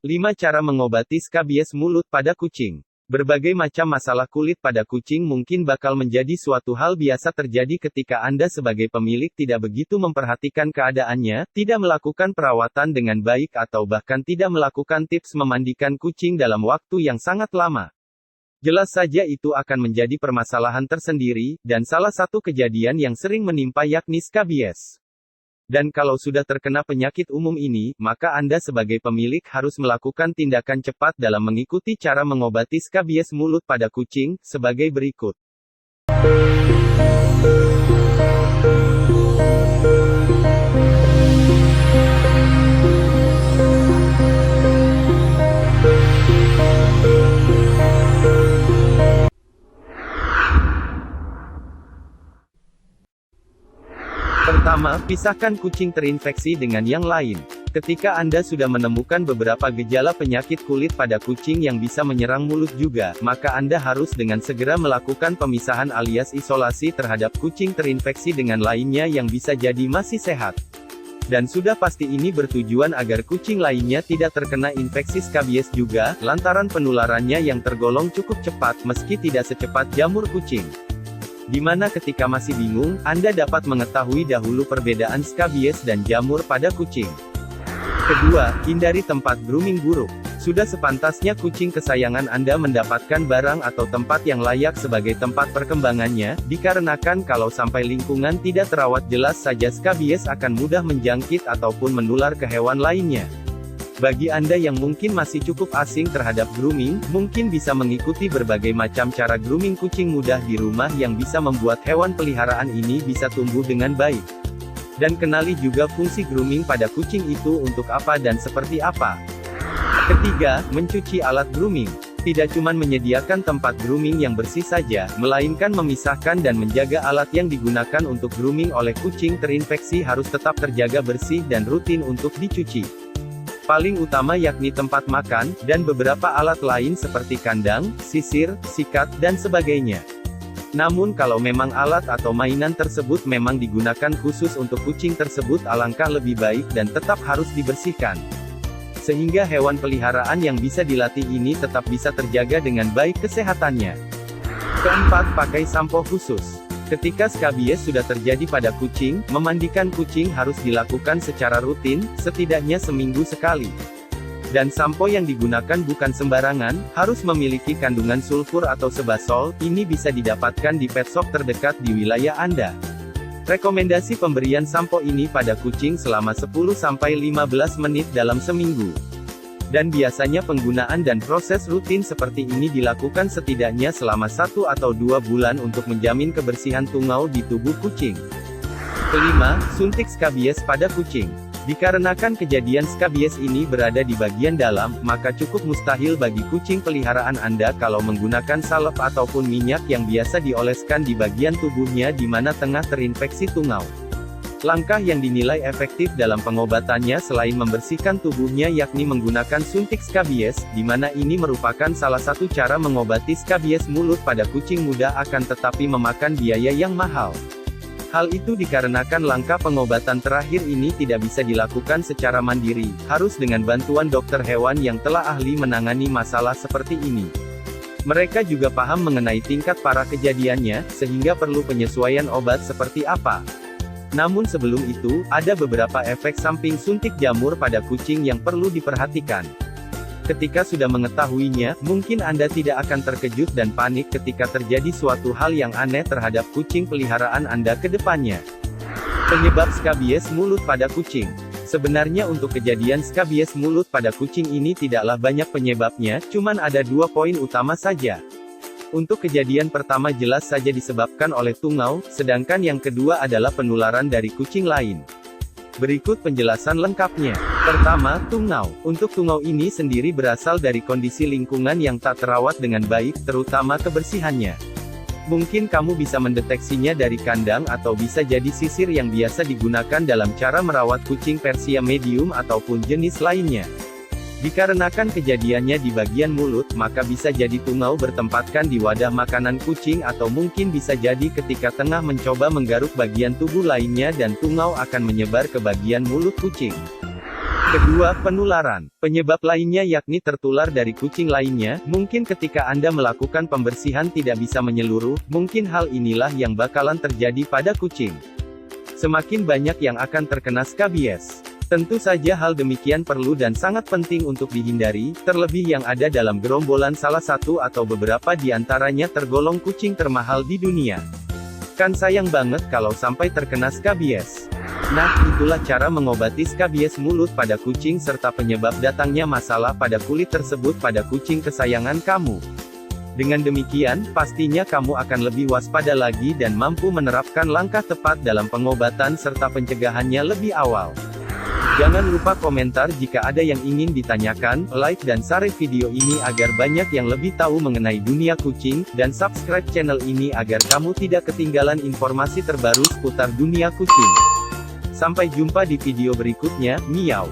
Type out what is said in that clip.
5 cara mengobati skabies mulut pada kucing. Berbagai macam masalah kulit pada kucing mungkin bakal menjadi suatu hal biasa terjadi ketika Anda sebagai pemilik tidak begitu memperhatikan keadaannya, tidak melakukan perawatan dengan baik atau bahkan tidak melakukan tips memandikan kucing dalam waktu yang sangat lama. Jelas saja itu akan menjadi permasalahan tersendiri, dan salah satu kejadian yang sering menimpa yakni skabies. Dan kalau sudah terkena penyakit umum ini, maka Anda sebagai pemilik harus melakukan tindakan cepat dalam mengikuti cara mengobati skabies mulut pada kucing, sebagai berikut. Pertama, pisahkan kucing terinfeksi dengan yang lain. Ketika Anda sudah menemukan beberapa gejala penyakit kulit pada kucing yang bisa menyerang mulut juga, maka Anda harus dengan segera melakukan pemisahan alias isolasi terhadap kucing terinfeksi dengan lainnya yang bisa jadi masih sehat. Dan sudah pasti ini bertujuan agar kucing lainnya tidak terkena infeksi skabies juga, lantaran penularannya yang tergolong cukup cepat meski tidak secepat jamur kucing. Di mana ketika masih bingung, Anda dapat mengetahui dahulu perbedaan skabies dan jamur pada kucing. Kedua, hindari tempat grooming buruk. Sudah sepantasnya kucing kesayangan Anda mendapatkan barang atau tempat yang layak sebagai tempat perkembangannya, dikarenakan kalau sampai lingkungan tidak terawat jelas saja skabies akan mudah menjangkit ataupun menular ke hewan lainnya. Bagi Anda yang mungkin masih cukup asing terhadap grooming, mungkin bisa mengikuti berbagai macam cara grooming kucing mudah di rumah yang bisa membuat hewan peliharaan ini bisa tumbuh dengan baik. Dan kenali juga fungsi grooming pada kucing itu untuk apa dan seperti apa. Ketiga, mencuci alat grooming. Tidak cuma menyediakan tempat grooming yang bersih saja, melainkan memisahkan dan menjaga alat yang digunakan untuk grooming oleh kucing terinfeksi harus tetap terjaga bersih dan rutin untuk dicuci. Paling utama yakni tempat makan, dan beberapa alat lain seperti kandang, sisir, sikat, dan sebagainya. Namun kalau memang alat atau mainan tersebut memang digunakan khusus untuk kucing tersebut alangkah lebih baik dan tetap harus dibersihkan. Sehingga hewan peliharaan yang bisa dilatih ini tetap bisa terjaga dengan baik kesehatannya. Keempat, pakai sampo khusus. Ketika skabies sudah terjadi pada kucing, memandikan kucing harus dilakukan secara rutin, setidaknya seminggu sekali. Dan sampo yang digunakan bukan sembarangan, harus memiliki kandungan sulfur atau sebasol, ini bisa didapatkan di pet shop terdekat di wilayah Anda. Rekomendasi pemberian sampo ini pada kucing selama 10-15 menit dalam seminggu. Dan biasanya penggunaan dan proses rutin seperti ini dilakukan setidaknya selama 1 atau 2 bulan untuk menjamin kebersihan tungau di tubuh kucing. Kelima, suntik skabies pada kucing. Dikarenakan kejadian skabies ini berada di bagian dalam, maka cukup mustahil bagi kucing peliharaan Anda kalau menggunakan salep ataupun minyak yang biasa dioleskan di bagian tubuhnya di mana tengah terinfeksi tungau. Langkah yang dinilai efektif dalam pengobatannya selain membersihkan tubuhnya yakni menggunakan suntik skabies, di mana ini merupakan salah satu cara mengobati skabies mulut pada kucing muda akan tetapi memakan biaya yang mahal. Hal itu dikarenakan langkah pengobatan terakhir ini tidak bisa dilakukan secara mandiri, harus dengan bantuan dokter hewan yang telah ahli menangani masalah seperti ini. Mereka juga paham mengenai tingkat parah kejadiannya, sehingga perlu penyesuaian obat seperti apa. Namun sebelum itu, ada beberapa efek samping suntik jamur pada kucing yang perlu diperhatikan. Ketika sudah mengetahuinya, mungkin Anda tidak akan terkejut dan panik ketika terjadi suatu hal yang aneh terhadap kucing peliharaan Anda ke depannya. Penyebab skabies mulut pada kucing. Sebenarnya untuk kejadian skabies mulut pada kucing ini tidaklah banyak penyebabnya, cuman ada 2 poin utama saja. Untuk kejadian pertama jelas saja disebabkan oleh tungau, sedangkan yang kedua adalah penularan dari kucing lain. Berikut penjelasan lengkapnya. Pertama, tungau. Untuk tungau ini sendiri berasal dari kondisi lingkungan yang tak terawat dengan baik, terutama kebersihannya. Mungkin kamu bisa mendeteksinya dari kandang atau bisa jadi sisir yang biasa digunakan dalam cara merawat kucing Persia medium ataupun jenis lainnya. Dikarenakan kejadiannya di bagian mulut, maka bisa jadi tungau bertempatkan di wadah makanan kucing atau mungkin bisa jadi ketika tengah mencoba menggaruk bagian tubuh lainnya dan tungau akan menyebar ke bagian mulut kucing. Kedua, penularan. Penyebab lainnya yakni tertular dari kucing lainnya. Mungkin ketika Anda melakukan pembersihan tidak bisa menyeluruh, mungkin hal inilah yang bakalan terjadi pada kucing. Semakin banyak yang akan terkena skabies. Tentu saja hal demikian perlu dan sangat penting untuk dihindari, terlebih yang ada dalam gerombolan salah satu atau beberapa di antaranya tergolong kucing termahal di dunia. Kan sayang banget kalau sampai terkena skabies. Nah, itulah cara mengobati skabies mulut pada kucing serta penyebab datangnya masalah pada kulit tersebut pada kucing kesayangan kamu. Dengan demikian, pastinya kamu akan lebih waspada lagi dan mampu menerapkan langkah tepat dalam pengobatan serta pencegahannya lebih awal. Jangan lupa komentar jika ada yang ingin ditanyakan, like dan share video ini agar banyak yang lebih tahu mengenai dunia kucing, dan subscribe channel ini agar kamu tidak ketinggalan informasi terbaru seputar dunia kucing. Sampai jumpa di video berikutnya, miau.